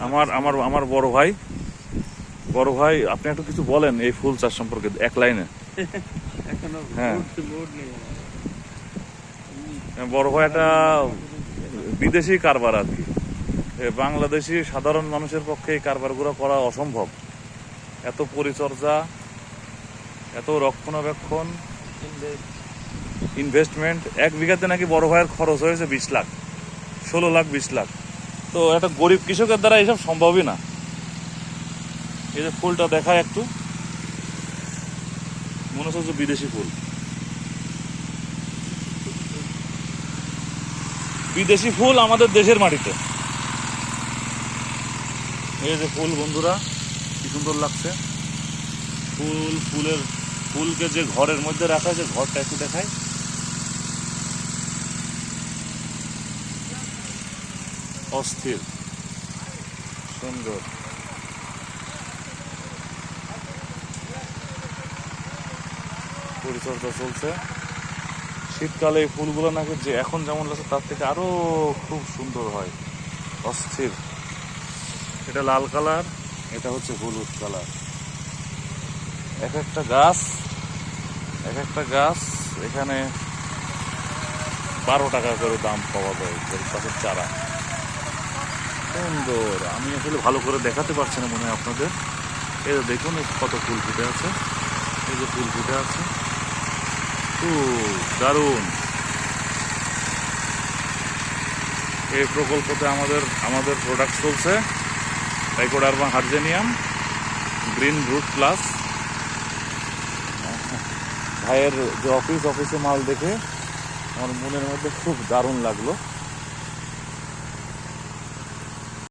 আমার আমার আমার বড় ভাই আপনি একটু কিছু বলেন এই ফুল চাষ সম্পর্কে এক লাইনে। হ্যাঁ, বড় ভাই একটা বিদেশি কারবার আর কি, বাংলাদেশি সাধারণ মানুষের পক্ষে এই কারবারগুলো করা অসম্ভব। এত পরিচর্যা, এত রক্ষণাবেক্ষণ, ইনভেস্টমেন্ট। 1 বিঘাতে নাকি বড় ভাইয়ের খরচ হয়েছে 20 লাখ, 16 লাখ 20 লাখ। তো একটা গরিব কৃষকের দ্বারা এসব সম্ভবই না। এই যে ফুলটা দেখায় একটু, মনে হচ্ছে বিদেশি ফুল। বিদেশি ফুল আমাদের দেশের মাটিতে। এই যে ফুল বন্ধুরা, কি সুন্দর লাগছে। ফুলকে যে ঘরের মধ্যে রাখা, যে ঘরটা একটু দেখায়, অস্থির সুন্দর। পরিচর্যা চলছে। শীতকালে এই ফুলগুলো নাকি যে এখন যেমন লাগছে তার থেকে আরো খুব সুন্দর হয়, অস্থির। এটা লাল কালার, এটা হচ্ছে হলুদ কালার। এক একটা গাছ এখানে 12 টাকা করে দাম পাওয়া যায় গাছের চারা। সুন্দর, আমি আসলে ভালো করে দেখাতে পারছি না মনে হয় আপনাদের। এই যে দেখুন কত ফুল ফুটে আছে, এই যে ফুল ফুটে আছে, খুব দারুণ। এই প্রকল্পতে আমাদের প্রোডাক্ট চলছে, ট্রাইকোডার্মা হার্জেনিয়াম, গ্রিন রুট প্লাস। ভাইয়ের যে অফিসে মাল দেখে আমার মনের মধ্যে খুব দারুণ লাগলো।